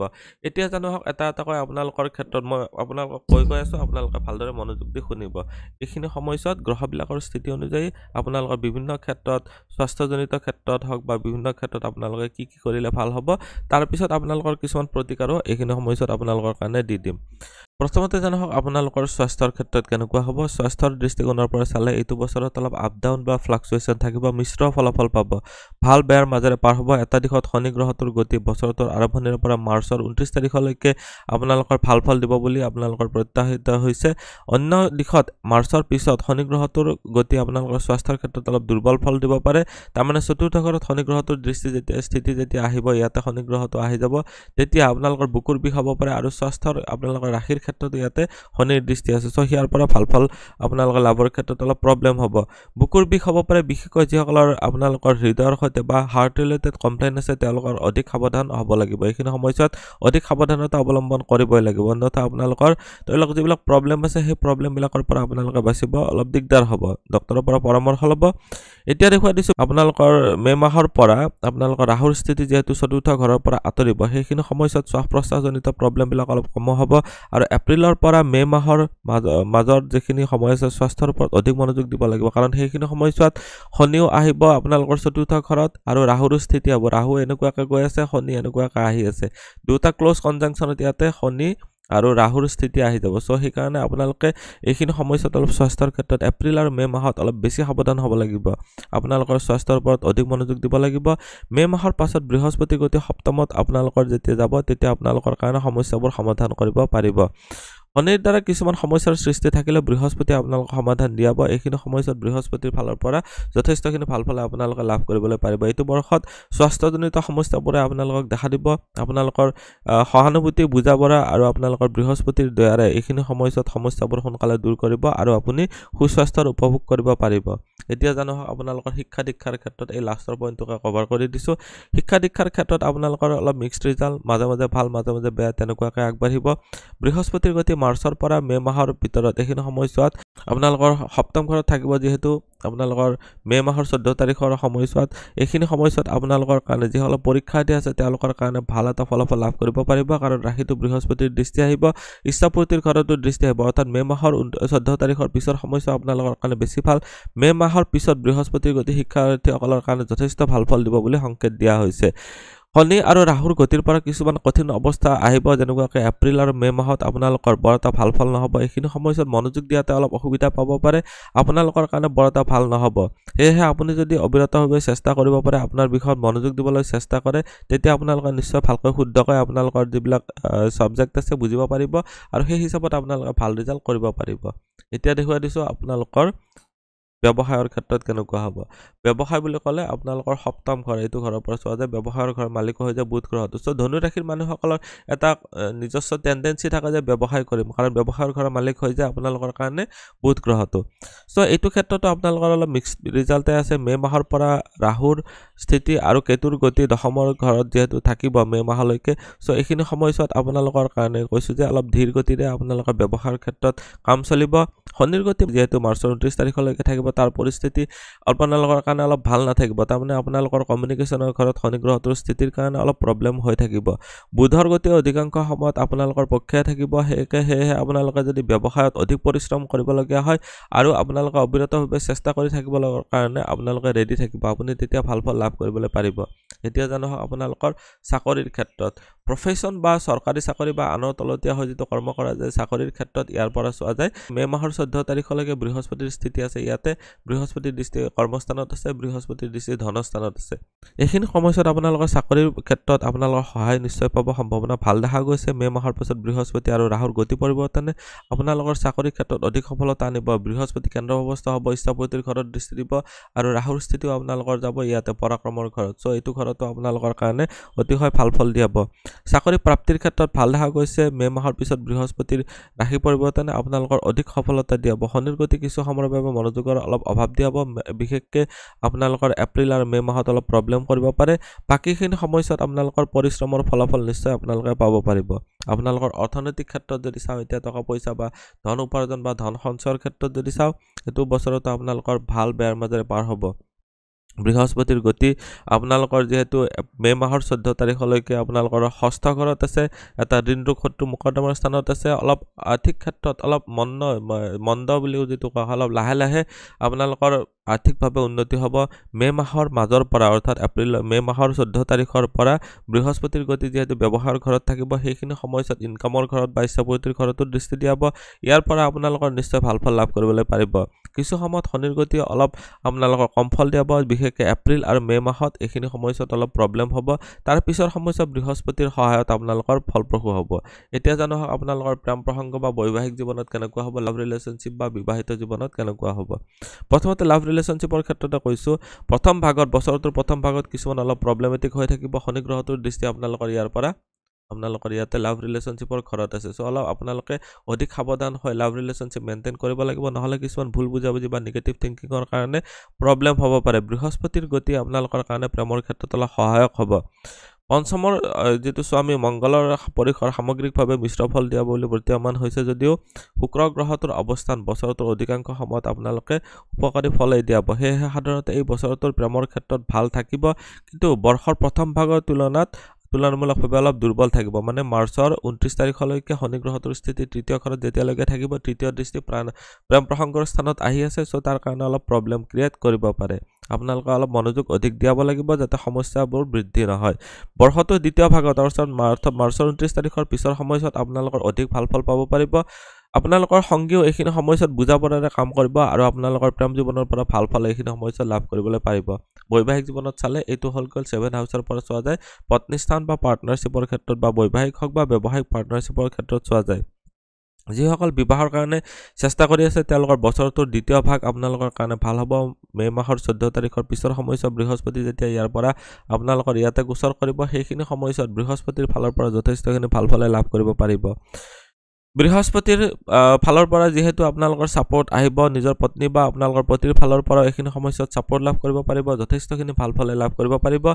এতিয়া জানো হওক এটা কৈ আপোনালোকৰ ক্ষেত্ৰত মই আপোনালোকক কৈ আছো আপোনালোকে ভালদৰে মনোযোগ দি শুনিব এইখিনি সময়ত গ্ৰহবিলাকৰ স্থিতি অনুযায়ী আপোনালোকৰ বিভিন্ন ক্ষেত্ৰত স্বাস্থ্যজনিত ক্ষেত্ৰত হওক বা বিভিন্ন ক্ষেত্ৰত আপোনালোকে কি কৰিলে ভাল হ'ব তাৰ পিছত আপোনালোকৰ কিছুমান প্ৰতিকাৰো এইখিনি সময়ত আপোনালোকৰ কাৰণে দি দিম প্ৰথমতে জানো হওক আপোনালোকৰ স্বাস্থ্যৰ ক্ষেত্ৰত কেনেকুৱা হ'ব স্বাস্থ্যৰ দৃষ্টিকোণৰ পৰা চালে এইটো বছৰত অলপ আপ ডাউন বা ফ্লাকচুৱেশ্যন থাকিব মিশ্ৰ ফলাফল পাব ভাল বেয়াৰ মাজেৰে পাৰ হ'ব এটা দিশত শনি গ্ৰহটোৰ গতি বছৰটোৰ আৰম্ভণিৰ পৰা মাৰ্চৰ 29 তাৰিখলৈকে আপোনালোকৰ ভাল ফল দিব বুলি আপোনালোকৰ প্ৰত্যাশিত হৈছে অন্য দিশত মাৰ্চৰ পিছত শনি গ্ৰহটোৰ গতি আপোনালোকৰ স্বাস্থ্যৰ ক্ষেত্ৰত অলপ দুৰ্বল ফল দিব পাৰে তাৰমানে চতুৰ্থ ঘৰত শনি গ্ৰহটোৰ স্থিতি যেতিয়া আহিব ইয়াতে শনি গ্ৰহটো আহি যাব তেতিয়া আপোনালোকৰ বুকুৰ বিষ হ'ব পাৰে আৰু স্বাস্থ্যৰ আপোনালোকৰ ৰাশিৰ ক্ষেত্ৰত ইয়াতে শনিৰ দৃষ্টি আছে সো হিয়াৰ পৰা ভাল ফল আপোনালোকৰ লাভৰ ক্ষেত্ৰত অলপ প্ৰবলেম হ'ব বুকুৰ বিষ হ'ব পাৰে বিশেষকৈ যিসকলৰ আপোনালোকৰ হৃদয়ৰ সৈতে বা হাৰ্ট ৰিলেটেড কমপ্লেইন আছে তেওঁলোকৰ অধিক সাৱধান হ'ব লাগিব এইখিনি সময়ত অধিক সাৱধানতা অৱলম্বন কৰিবই লাগিব অন্যথা আপোনালোকৰ তেওঁলোকৰ যিবিলাক প্ৰবলেম আছে সেই প্ৰবলেমবিলাকৰ পৰা আপোনালোকে বাচিব অলপ দিগদাৰ হ'ব ডক্টৰৰ পৰা পৰামৰ্শ ল'ব এতিয়া দেখুৱাই দিছো আপোনালোকৰ মে মাহৰ পৰা আপোনালোকৰ ৰাহুৰ স্থিতি যেহেতু চতুৰ্থ ঘৰৰ পৰা আঁতৰিব সেইখিনি সময়ত শ্বাস প্ৰশ্বাসজনিত প্ৰবলেমবিলাক অলপ কম হ'ব আৰু এপ্ৰিলৰ পৰা মে মাহৰ মাজৰ যিখিনি সময় আছে স্বাস্থ্যৰ ওপৰত অধিক মনোযোগ দিব লাগিব কাৰণ সেইখিনি সময়ত শনিও আহিব আপোনালোকৰ চতুৰ্থ ঘৰত আৰু ৰাহুৰ স্থিতি হ'ব ৰাহু এনেকুৱাকৈ গৈ আছে শনি এনেকুৱাকৈ আহি আছে দুটা ক্লোজ কনজাংশনত ইয়াতে শনি আৰু ৰাহুৰ স্থিতি আহি যাব সো সেইকাৰণে আপোনালোকে এইখিনি সময়ত অলপ স্বাস্থ্যৰ ক্ষেত্ৰত এপ্ৰিল আৰু মে মাহত অলপ বেছি সাৱধান হ'ব লাগিব আপোনালোকৰ স্বাস্থ্যৰ ওপৰত অধিক মনোযোগ দিব লাগিব মে মাহৰ পাছত বৃহস্পতি গতি সপ্তমত আপোনালোকৰ যেতিয়া যাব তেতিয়া আপোনালোকৰ কাৰণে সমস্যাবোৰ সমাধান কৰিব পাৰিব শনিৰ দ্বাৰা কিছুমান সমস্যাৰ সৃষ্টি থাকিলে বৃহস্পতি আপোনালোকক সমাধান দিয়াব এইখিনি সময়ত বৃহস্পতিৰ ফালৰ পৰা যথেষ্টখিনি ভাল ফল আপোনালোকে লাভ কৰিবলৈ পাৰিব এইটো বৰ্ষত স্বাস্থ্যজনিত সমস্যাবোৰে আপোনালোকক দেখা দিব আপোনালোকৰ সহানুভূতি বুজাবৰা আৰু আপোনালোকৰ বৃহস্পতিৰ দয়াৰে এইখিনি সময়ত সমস্যাবোৰ সোনকালে দূৰ কৰিব আৰু আপুনি সুস্বাস্থ্যৰ উপভোগ কৰিব পাৰিব এতিয়া জানো আপোনালোকৰ শিক্ষা দীক্ষাৰ ক্ষেত্ৰত এই লাষ্টৰ পইণ্টটোকে কভাৰ কৰি দিছো শিক্ষা দীক্ষাৰ ক্ষেত্ৰত আপোনালোকৰ অলপ মিক্সড ৰিজাল্ট মাজে মাজে ভাল মাজে মাজে বেয়া তেনেকুৱাকৈ আগবাঢ়িব বৃহস্পতিৰ গতি মাৰ্চৰ পৰা মে মাহৰ ভিতৰত এইখিনি সময়ছোৱাত আপোনালোকৰ সপ্তম ঘৰত থাকিব যিহেতু আপোনালোকৰ মে মাহৰ 14 তাৰিখৰ সময়ছোৱাত এইখিনি সময়ছোৱাত আপোনালোকৰ কাৰণে যিসকল পৰীক্ষা দি আছে তেওঁলোকৰ কাৰণে ভাল এটা ফলাফল লাভ কৰিব পাৰিব কাৰণ ৰাশিটো বৃহস্পতিৰ দৃষ্টি আহিব ইচ্ছাপূৰ্তিৰ ঘৰতো দৃষ্টি আহিব অৰ্থাৎ মে মাহৰ 14 তাৰিখৰ পিছৰ সময়ছোৱা আপোনালোকৰ কাৰণে বেছি ভাল মে মাহৰ পিছত বৃহস্পতিৰ গতি শিক্ষাৰ্থীসকলৰ কাৰণে যথেষ্ট ভাল ফল দিব বুলি সংকেত দিয়া হৈছে শনি আৰু ৰাহুৰ গতিৰ পৰা কিছুমান কঠিন অৱস্থা আহিব, যেনেকুৱাকৈ এপ্ৰিল আৰু মে মাহত আপোনালোকৰ বৰ এটা ভাল ফল নহ'ব। এইখিনি সময়ছোৱাত মনোযোগ দিয়াতে অলপ অসুবিধা পাব পাৰে, আপোনালোকৰ কাৰণে বৰ এটা ভাল নহ'ব। সেয়েহে আপুনি যদি অবিৰতভাৱে চেষ্টা কৰিব পাৰে, আপোনাৰ বিষয়ত মনোযোগ দিবলৈ চেষ্টা কৰে, তেতিয়া আপোনালোকে নিশ্চয় ভালকৈ শুদ্ধকৈ আপোনালোকৰ যিবিলাক ছাবজেক্ট আছে বুজিব পাৰিব আৰু সেই হিচাপত আপোনালোকে ভাল ৰিজাল্ট কৰিব পাৰিব। এতিয়া দেখুৱাই দিছোঁ আপোনালোকৰ ব্যৱসায়ৰ ক্ষেত্ৰত কেনেকুৱা হ'ব। ব্যৱসায় বুলি ক'লে আপোনালোকৰ সপ্তম ঘৰ, এইটো ঘৰৰ পৰা চোৱা যায়। ব্যৱসায়ৰ ঘৰৰ মালিক হৈ যায় বুধ গ্ৰহটো। চ' ধনু ৰাশিৰ মানুহসকলৰ এটা নিজস্ব টেণ্ডেঞ্চি থাকে যে ব্যৱসায় কৰিম, কাৰণ ব্যৱসায়ৰ ঘৰৰ মালিক হৈ যায় আপোনালোকৰ কাৰণে বুধ গ্ৰহটো। চ' এইটো ক্ষেত্ৰতো আপোনালোকৰ অলপ মিক্স ৰিজাল্টে আছে। মে মাহৰ পৰা ৰাহুৰ স্থিতি আৰু কেতুৰ গতি দশমৰ ঘৰত যিহেতু থাকিব মে মাহলৈকে, চ' এইখিনি সময়ছোৱাত আপোনালোকৰ কাৰণে কৈছোঁ যে অলপ ধীৰ গতিৰে আপোনালোকৰ ব্যৱসায়ৰ ক্ষেত্ৰত কাম চলিব। শনিৰ গতি যিহেতু মাৰ্চৰ 29 তাৰিখলৈকে থাকিব, তাৰ পৰিস্থিতি আপোনালোকৰ কাৰণে অলপ ভাল নাথাকিব। তাৰমানে আপোনালোকৰ কমিউনিকেশ্যনৰ ঘৰত শনি গ্ৰহটোৰ স্থিতিৰ কাৰণে অলপ প্ৰব্লেম হৈ থাকিব। বুধৰ গতি অধিকাংশ সময়ত আপোনালোকৰ পক্ষে থাকিব, সেয়েহে আপোনালোকে যদি ব্যৱসায়ত অধিক পৰিশ্ৰম কৰিবলগীয়া হয় আৰু আপোনালোকে অবিৰতভাৱে চেষ্টা কৰি থাকিব কাৰণে আপোনালোকে ৰেডি থাকিব, আপুনি তেতিয়া ভাল ফল লাভ কৰিবলৈ পাৰিব। এতিয়া জানো আপোনালোকৰ চাকৰিৰ ক্ষেত্ৰত, প্ৰফেশ্যন বা চৰকাৰী চাকৰি বা আনৰ তলতীয়া হৈ যিটো কৰ্ম কৰা যায়, চাকৰিৰ ক্ষেত্ৰত ইয়াৰ পৰা চোৱা যায় মে মাহৰ 14 তাৰিখলৈকে বৃহস্পতিৰ স্থিতি আছে। ইয়াতে বৃহস্পতিৰ দৃষ্টি কৰ্মস্থানত আছে, বৃহস্পতিৰ দৃষ্টি ধনস্থানত আছে। এইখিনি সময়ছোৱাত আপোনালোকৰ চাকৰিৰ ক্ষেত্ৰত আপোনালোকৰ সহায় নিশ্চয় পাব, সম্ভাৱনা ভাল দেখা গৈছে। মে মাহৰ পাছত বৃহস্পতি আৰু ৰাহুৰ গতি পৰিৱৰ্তনে আপোনালোকৰ চাকৰিৰ ক্ষেত্ৰত অধিক সফলতা আনিব। বৃহস্পতি কেন্দ্ৰভৱস্থ হ'ব, ইচ্ছাপতিৰ ঘৰত দৃষ্টি দিব আৰু ৰাহুৰ স্থিতিও আপোনালোকৰ যাব ইয়াতে পৰাক্ৰমৰ ঘৰত। চ' এইটো ঘৰতো আপোনালোকৰ কাৰণে অতিশয় ভাল ফল দিয়াব। চাকৰি প্ৰাপ্তিৰ ক্ষেত্ৰত ভাল দেখা গৈছে। মে মাহৰ পিছত বৃহস্পতিৰ ৰাশি পৰিৱৰ্তনে আপোনালোকৰ অধিক সফলতা দিয়াব। শনিৰ গতি কিছু সময়ৰ বাবে মনোযোগৰ অলপ অভাৱ দিয়াব, বিশেষকৈ আপোনালোকৰ এপ্ৰিল আৰু মে মাহত অলপ প্ৰব্লেম কৰিব পাৰে। বাকীখিনি সময়ছোৱাত আপোনালোকৰ পৰিশ্ৰমৰ ফলাফল নিশ্চয় আপোনালোকে পাব পাৰিব। আপোনালোকৰ অৰ্থনৈতিক ক্ষেত্ৰত যদি চাওঁ, এতিয়া টকা পইচা বা ধন উপাৰ্জন বা ধন সঞ্চয়ৰ ক্ষেত্ৰত যদি চাওঁ, এইটো বছৰতো আপোনালোকৰ ভাল বেয়াৰ মাজেৰে পাৰ হ'ব। বৃহস্পতিৰ গতি আপোনালোকৰ যিহেতু মে মাহৰ 14 তাৰিখলৈকে আপোনালোকৰ ষষ্ঠ ঘৰত আছে, এটা ঋণ ৰোগ শত্ৰু মোকদ্দমাৰ স্থানত আছে। অলপ আৰ্থিক ক্ষেত্ৰত অলপ মন্দ বুলিও যিটো কোৱা হয়, অলপ লাহে লাহে আপোনালোকৰ আৰ্থিকভাৱে উন্নতি হ'ব। মে মাহৰ মাজৰ পৰা অৰ্থাৎ মে মাহৰ 14 তাৰিখৰ পৰা বৃহস্পতিৰ গতি যিহেতু ব্যৱসায়ৰ ঘৰত থাকিব, সেইখিনি সময়ছোৱাত ইনকামৰ ঘৰত বা ইচ্ছাপতিৰ ঘৰতো দৃষ্টি দিয়াব। ইয়াৰ পৰা আপোনালোকৰ নিশ্চয় ভাল ফল লাভ কৰিবলৈ পাৰিব। কিছু সময়ত শনিৰ গতি অলপ আপোনালোকৰ কম ফল দিয়াব, বিশেষকৈ এপ্ৰিল আৰু মে মাহত এইখিনি সময়ছোৱাত অলপ প্ৰব্লেম হ'ব। তাৰ পিছৰ সময়ছোৱাত বৃহস্পতিৰ সহায়ত আপোনালোকৰ ফলপ্ৰসূ হ'ব। এতিয়া জানো আপোনালোকৰ প্ৰেম প্ৰসংগ বা বৈবাহিক জীৱনত কেনেকুৱা হ'ব, লাভ ৰিলেশ্যনশ্বিপ বা বিবাহিত জীৱনত কেনেকুৱা হ'ব। প্ৰথমতে লাভ ৰিলেশ্যনশ্বিপৰ ক্ষেত্ৰতে কৈছোঁ, প্ৰথম ভাগত বছৰটোৰ প্ৰথম ভাগত কিছুমান অলপ প্ৰব্লেমেটিক হৈ থাকিব। শনি গ্ৰহটোৰ দৃষ্টি আপোনালোকৰ ইয়াৰ পৰা আপোনালোকৰ ইয়াতে লাভ ৰিলেশ্যনশ্বিপৰ ঘৰত আছে। চ' অলপ আপোনালোকে অধিক সাৱধান হৈ লাভ ৰিলেশ্যনশ্বিপ মেইনটেইন কৰিব লাগিব, নহ'লে কিছুমান ভুল বুজাবুজি বা নিগেটিভ থিংকিঙৰ কাৰণে প্ৰব্লেম হ'ব পাৰে। বৃহস্পতিৰ গতি আপোনালোকৰ কাৰণে প্ৰেমৰ ক্ষেত্ৰত অলপ সহায়ক হ'ব। পঞ্চমৰ যিটো স্বামী মংগলৰ পৰিসৰ সামগ্ৰিকভাৱে মিশ্ৰ ফল দিয়া বুলি বৰ্তমান হৈছে যদিও শুক্ৰ গ্ৰহটোৰ অৱস্থান বছৰটোৰ অধিকাংশ সময়ত আপোনালোকে উপকাৰী ফলেই দিয়াব। সেয়েহে সাধাৰণতে এই বছৰটোৰ প্ৰেমৰ ক্ষেত্ৰত ভাল থাকিব, কিন্তু বৰ্ষৰ প্ৰথম ভাগৰ তুলনামূলকভাৱে অলপ দুৰ্বল থাকিব। মানে মাৰ্চৰ 29 তাৰিখলৈকে শনি গ্ৰহটোৰ স্থিতি তৃতীয় ঘৰত যেতিয়ালৈকে থাকিব, তৃতীয় দৃষ্টি প্ৰেম প্ৰসংগৰ স্থানত আহি আছে। চ' তাৰ কাৰণে অলপ প্ৰব্লেম ক্ৰিয়েট কৰিব পাৰে। আপোনালোকে অলপ মনোযোগ অধিক দিয়াব লাগিব যাতে সমস্যাবোৰ বৃদ্ধি নহয়। বৰ্ষটোৰ দ্বিতীয় ভাগত অৰ্থাৎ মাৰ্চৰ 29 তাৰিখৰ পিছৰ সময়ছোৱাত আপোনালোকৰ অধিক ভাল ফল পাব পাৰিব। আপোনালোকৰ সংগীও এইখিনি সময়ছোৱাত বুজাপৰাৰে কাম কৰিব আৰু আপোনালোকৰ প্ৰেম জীৱনৰ পৰা ভাল ফল এইখিনি সময়ছোৱাত লাভ কৰিবলৈ পাৰিব। বৈবাহিক জীৱনত চালে এইটো হ'ল 7 হাউচৰ পৰা চোৱা যায়। পত্নী স্থান বা পাৰ্টনাৰশ্বিপৰ ক্ষেত্ৰত বা বৈবাহিক হওক বা ব্যৱসায়িক পাৰ্টনাৰশ্বিপৰ ক্ষেত্ৰত চোৱা যায়। যিসকল বিবাহৰ কাৰণে চেষ্টা কৰি আছে, তেওঁলোকৰ বছৰটোৰ দ্বিতীয় ভাগ আপোনালোকৰ কাৰণে ভাল হ'ব। মে মাহৰ 14 তাৰিখৰ পিছৰ সময়ছোৱাত বৃহস্পতি যেতিয়া ইয়াৰ পৰা আপোনালোকৰ ইয়াতে গোচৰ কৰিব, সেইখিনি সময়ছোৱাত বৃহস্পতিৰ ফালৰ পৰা যথেষ্টখিনি ভাল ফলে লাভ কৰিব পাৰিব। বৃহস্পতিৰ ফালৰ পৰা যিহেতু আপোনালোকৰ ছাপোৰ্ট আহিব, নিজৰ পত্নী বা আপোনালোকৰ পতিৰ ফালৰ পৰা এইখিনি সময়ছোৱাত ছাপোৰ্ট লাভ কৰিব পাৰিব, যথেষ্টখিনি ভাল ফলে লাভ কৰিব পাৰিব।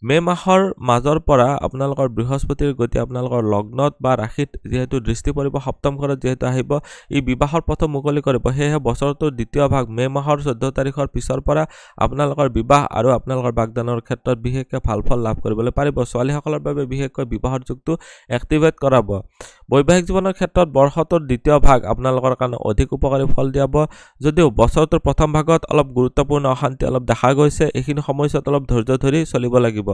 মে মাহৰ মাজৰ পৰা আপোনালোকৰ বৃহস্পতিৰ গতি আপোনালোকৰ লগ্নত বা ৰাশিত যিহেতু দৃষ্টি পৰিব, সপ্তম ঘৰত যিহেতু আহিব, ই বিবাহৰ পথ মুকলি কৰিব। সেয়েহে বছৰটোৰ দ্বিতীয় ভাগ মে মাহৰ 14 তাৰিখৰ পিছৰ পৰা আপোনালোকৰ বিবাহ আৰু আপোনালোকৰ বাগদানৰ ক্ষেত্ৰত বিশেষকৈ ভাল ফল লাভ কৰিবলৈ পাৰিব। ছোৱালীসকলৰ বাবে বিশেষকৈ বিবাহৰ যুগটো এক্টিভেট কৰাব। বৈবাহিক জীৱনৰ ক্ষেত্ৰত বৰ্ষটোৰ দ্বিতীয় ভাগ আপোনালোকৰ কাৰণে অধিক উপকাৰী ফল দিয়াব যদিও বছৰটোৰ প্ৰথম ভাগত অলপ গুৰুত্বপূৰ্ণ অশান্তি অলপ দেখা গৈছে এইখিনি সময়ছোৱাত অলপ ধৈৰ্য ধৰি চলিব লাগিব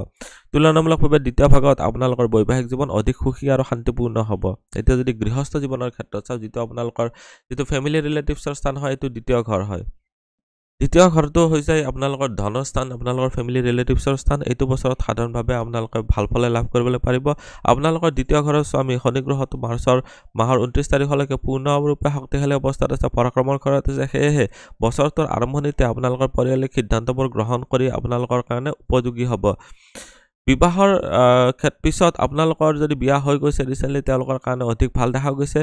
তুলনামূলকভাৱে দ্বিতীয় ভাগত আপোনালোকৰ বৈবাহিক জীৱন অধিক সুখী আৰু শান্তিপূৰ্ণ হ'ব এতিয়া যদি গৃহস্থ জীৱনৰ ক্ষেত্ৰত চাও যেটো আপোনালোকৰ যেটো ফ্যামিলি ৰিলেটিভছৰ স্থান হয় এটো দ্বিতীয় ঘৰ হয় দ্বিতীয় ঘৰটো হৈছে আপোনালোকৰ ধনৰ স্থান আপোনালোকৰ ফ্যামিলি ৰিলেটিভছৰ স্থান এইটো বছৰত সাধাৰণভাৱে আপোনালোকে ভাল ফল লাভ কৰিবলৈ পাৰিব আপোনালোকৰ দ্বিতীয় ঘৰৰ স্বামী শনি গ্ৰহটো মাহৰ 29 তাৰিখলৈকে পূৰ্ণৰূপে শক্তিশালী অৱস্থাত আছে পৰাক্ৰমৰ ঘৰত আছে সেয়েহে বছৰটোৰ আৰম্ভণিতে আপোনালোকৰ পৰিয়ালিক সিদ্ধান্তবোৰ গ্ৰহণ কৰি আপোনালোকৰ কাৰণে উপযোগী হ'ব বিবাহৰ পিছত আপোনালোকৰ যদি বিয়া হৈ গৈছে ৰিসেন্টলি তেওঁলোকৰ কাৰণে অধিক ভাল দেখা গৈছে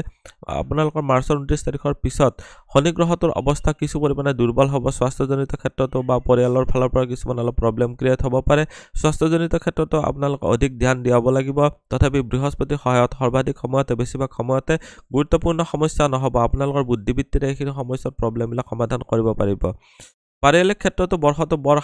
আপোনালোকৰ মাৰ্চৰ 29 তাৰিখৰ পিছত শনি গ্ৰহটোৰ অৱস্থা কিছু পৰিমাণে দুৰ্বল হ'ব স্বাস্থ্যজনিত ক্ষেত্ৰতো বা পৰিয়ালৰ ফালৰ পৰা কিছুমান অলপ প্ৰব্লেম ক্ৰিয়েট হ'ব পাৰে স্বাস্থ্যজনিত ক্ষেত্ৰতো আপোনালোক অধিক ধ্যান দিয়াব লাগিব তথাপি বৃহস্পতিৰ সহায়ত সৰ্বাধিক সময়তে বেছিভাগ সময়তে গুৰুত্বপূৰ্ণ সমস্যা নহব আপোনালোকৰ বুদ্ধিবৃত্তিৰে এইখিনি সমস্যাৰ প্ৰব্লেমবিলাক সমাধান কৰিব পাৰিব পাৰিলে ক্ষেত্ৰতো বৰ্ষটো বৰ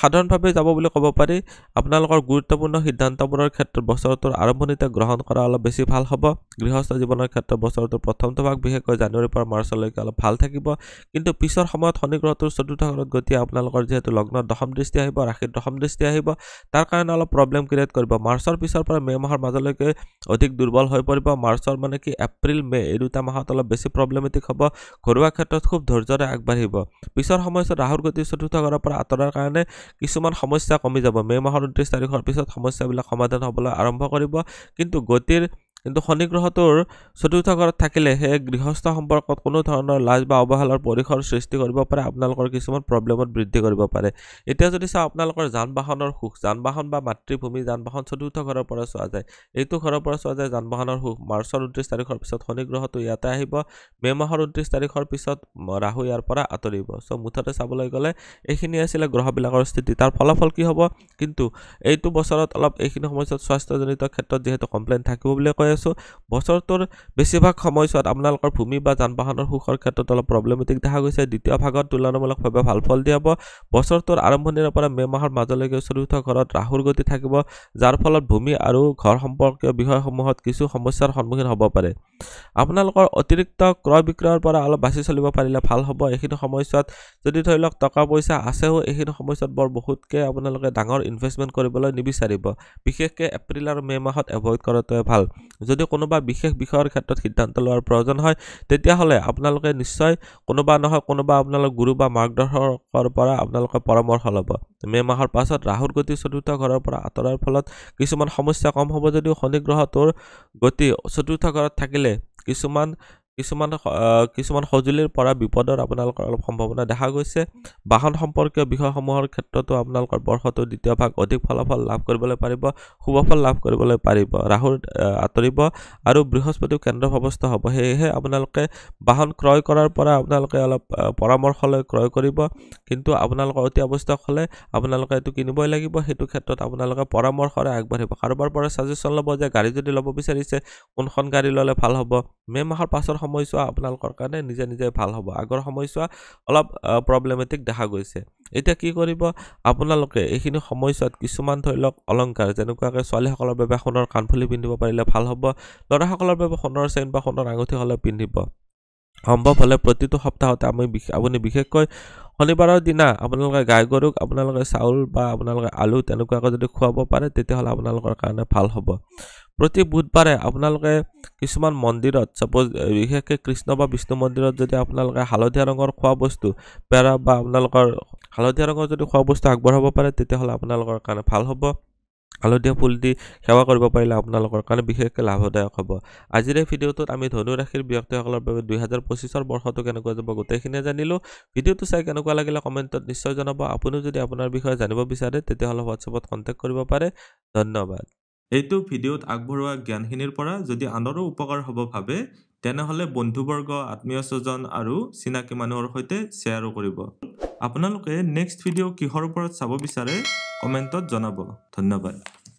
সাধাৰণভাৱে যাব বুলি ক'ব পাৰি আপোনালোকৰ গুৰুত্বপূৰ্ণ সিদ্ধান্তবোৰৰ ক্ষেত্ৰত বছৰটোৰ আৰম্ভণিতে গ্ৰহণ কৰা অলপ বেছি ভাল হ'ব গৃহস্থ জীৱনৰ ক্ষেত্ৰত বছৰটোৰ প্ৰথমটো ভাগ বিশেষকৈ জানুৱাৰীৰ পৰা মাৰ্চলৈকে অলপ ভাল থাকিব কিন্তু পিছৰ সময়ত শনি গ্ৰহটোৰ চতুৰ্থ ঘৰত গতি আপোনালোকৰ যেহেতু লগ্নৰ দশম দৃষ্টি আহিব ৰাশিৰ দশম দৃষ্টি আহিব তাৰ কাৰণে অলপ প্ৰব্লেম ক্ৰিয়েট কৰিব মাৰ্চৰ পিছৰ পৰা মে মাহৰ মাজলৈকে অধিক দুৰ্বল হৈ পৰিব মাৰ্চৰ মানে কি এপ্ৰিল মে এই দুটা মাহত অলপ বেছি প্ৰব্লেমেটিক হ'ব ঘৰুৱা ক্ষেত্ৰত খুব ধৈৰ্যৰে আগবাঢ়িব পিছৰ সময়ছোৱাত ৰাহুৰ গতি চতুৰ্থ ঘৰৰ পৰা আঁতৰাৰ কাৰণে কিছুমান সমস্যা কমি যাব মে মাহৰ 29 তাৰিখৰ পিছত সমস্যাবিলাক সমাধান হ'বলৈ আৰম্ভ কৰিব কিন্তু শনি গ্ৰহটোৰ চতুৰ্থ ঘৰত থাকিলে হে গৃহস্থ সম্পৰ্কত কোনো ধৰণৰ লাজ বা অৱহেলাৰ পৰিসৰ সৃষ্টি কৰিব পাৰে আপোনালোকৰ কিছুমান প্ৰব্লেমত বৃদ্ধি কৰিব পাৰে এতিয়া যদি চাও আপোনালোকৰ যান-বাহনৰ সুখ যান-বাহন বা মাতৃভূমি যান-বাহন চতুৰ্থ ঘৰৰ পৰা চোৱা যায় এইটো ঘৰৰ পৰা চোৱা যায় যান-বাহনৰ সুখ মাৰ্চৰ 29 তাৰিখৰ পিছত শনি গ্ৰহটো ইয়াতে আহিব মে মাহৰ 29 তাৰিখৰ পিছত ৰাহু ইয়াৰ পৰা আঁতৰিব সো মুঠতে চাবলৈ গলে এইখিনি আছিল গ্ৰহবিলাকৰ স্থিতি তাৰ ফলাফল কি হ'ব কিন্তু এইটো বছৰত অলপ এইখিনি সমস্যাত স্বাস্থ্যজনিত ক্ষেত্ৰত যেহেতু কমপ্লেইন থাকিব বুলি কৈ আছো বছৰটোৰ বেছিভাগ সময়ছোৱাত আপোনালোকৰ ভূমি বা যান-বাহনৰ সুখৰ ক্ষেত্ৰত অলপ প্ৰব্লেমেটিক দেখা গৈছে দ্বিতীয় ভাগত তুলনামূলকভাৱে ভাল ফল দিয়াব বছৰটোৰ আৰম্ভণিৰ পৰা মে মাহৰ মাজলৈকে চতুৰ্থ ঘৰত ৰাহুৰ গতি থাকিব যাৰ ফলত ভূমি আৰু ঘৰ সম্পৰ্কীয় বিষয়সমূহত কিছু সমস্যাৰ সন্মুখীন হ'ব পাৰে আপোনালোকৰ অতিৰিক্ত ক্ৰয় বিক্ৰয়ৰ পৰা অলপ বাছি চলিব পাৰিলে ভাল হ'ব এইখিনি সময়ছোৱাত যদি ধৰি লওক টকা পইচা আছেও এইখিনি সময়ছোৱাত বৰ বহুতকে আপোনালোকে ডাঙৰ ইনভেষ্টমেন্ট কৰিবলৈ নিবিচাৰিব বিশেষকৈ এপ্ৰিল আৰু মে মাহত এভয়েড কৰাটোৱে ভাল যদি কোনোবা বিশেষ বিষয়ৰ ক্ষেত্ৰত সিদ্ধান্ত লোৱাৰ প্ৰয়োজন হয় তেতিয়া হলে আপোনালোকে নিশ্চয় কোনোবা আপোনালোক গুৰু বা মাৰ্গদৰ্শকৰ পৰা আপোনালোকে পৰামৰ্শ ল'ব মে মাহৰ পাছত ৰাহুৰ গতি চতুৰ্থ ঘৰৰ পৰা আঁতৰাৰ ফলত কিছুমান সমস্যা কম হ'ব যদিও শনি গ্ৰহটোৰ গতি চতুৰ্থ ঘৰত থাকিলে কিছুমান সজুলিৰ পৰা বিপদৰ আপোনালোকৰ অলপ সম্ভাৱনা দেখা গৈছে বাহন সম্পৰ্কীয় বিষয়সমূহৰ ক্ষেত্ৰতো আপোনালোকৰ বৰ্ষটো দ্বিতীয় ভাগ অধিক ফলাফল লাভ কৰিবলৈ পাৰিব শুভফল লাভ কৰিবলৈ পাৰিব ৰাহুৰ আঁতৰিব আৰু বৃহস্পতি কেন্দ্ৰভাৱস্থ হ'ব সেয়েহে আপোনালোকে বাহন ক্ৰয় কৰাৰ পৰা আপোনালোকে অলপ পৰামৰ্শ লৈ ক্ৰয় কৰিব কিন্তু আপোনালোকৰ অতি আৱশ্যক হলে আপোনালোকে এটো কিনিবই লাগিব হেতু ক্ষেত্ৰত আপোনালোকে পৰামৰ্শৰে আগবাঢ়িব কাৰোবাৰ পৰা সাজেশন ল'ব যে গাড়ী যদি ল'ব বিচাৰিছে কোনখন গাড়ী ল'লে ভাল হ'ব মে মাহৰ পাছৰ সময়ছোৱা আপোনালোকৰ কাৰণে নিজে ভাল হ'ব আগৰ সময়ছোৱা অলপ প্ৰব্লেমেটিক দেখা গৈছে এতিয়া কি কৰিব আপোনালোকে এইখিনি সময়ছোৱাত কিছুমান ধৰি লওক অলংকাৰ যেনেকুৱাকৈ ছোৱালীসকলৰ বাবে সোণৰ কাণফুলি পিন্ধিব পাৰিলে ভাল হ'ব ল'ৰাসকলৰ বাবে সোণৰ চেইন বা সোণৰ আঙুঠি হলে পিন্ধিব সম্ভৱ হলে প্ৰতিটো সপ্তাহতে আপুনি বিশেষকৈ শনিবাৰৰ দিনা আপোনালোকে গাই গৰুক আপোনালোকে চাউল বা আপোনালোকে আলু তেনেকুৱাকৈ যদি খুৱাব পাৰে তেতিয়াহলে আপোনালোকৰ কাৰণে ভাল হ'ব প্ৰতি বুধবাৰে আপোনালোকে কিছুমান মন্দিৰত সাপোজ বিশেষকৈ কৃষ্ণ বা বিষ্ণু মন্দিৰত যদি আপোনালোকে হালধীয়া ৰঙৰ খোৱা বস্তু পেৰা বা আপোনালোকৰ হালধীয়া ৰঙৰ যদি খোৱা বস্তু আগবঢ়াব পাৰে তেতিয়াহলে আপোনালোকৰ কাৰণে ভাল হ'ব হালধীয়া ফুল দি সেৱা কৰিব পাৰিলে আপোনালোকৰ কাৰণে বিশেষকৈ লাভদায়ক হ'ব আজিৰ এই ভিডিঅটোত আমি ধনু ৰাশিৰ ব্যক্তিসকলৰ বাবে 2025 বৰ্ষটো কেনেকৈ যাব গোটেইখিনি জানিলো ভিডিঅটো চাই কেনেকুৱা লাগিলে কমেন্টত নিশ্চয় জনাব আপুনি যদি আপোনাৰ বিষয়ে জানিব বিচাৰে তেতিয়াহলে WhatsAppত কন্টাক্ট কৰিব পাৰে ধন্যবাদ এইটো ভিডিঅত আগবঢ়োৱা জ্ঞানখিনিৰ পৰা যদি আনৰো উপকাৰ হ'ব ভাবে তেনেহলে বন্ধুবৰ্গ আত্মীয় স্বজন আৰু চিনাকি মানুহৰ সৈতে শ্বেয়াৰো কৰিব আপোনালোকে নেক্সট ভিডিঅ কিহৰ ওপৰত চাব বিচাৰে কমেন্টত জনাব ধন্যবাদ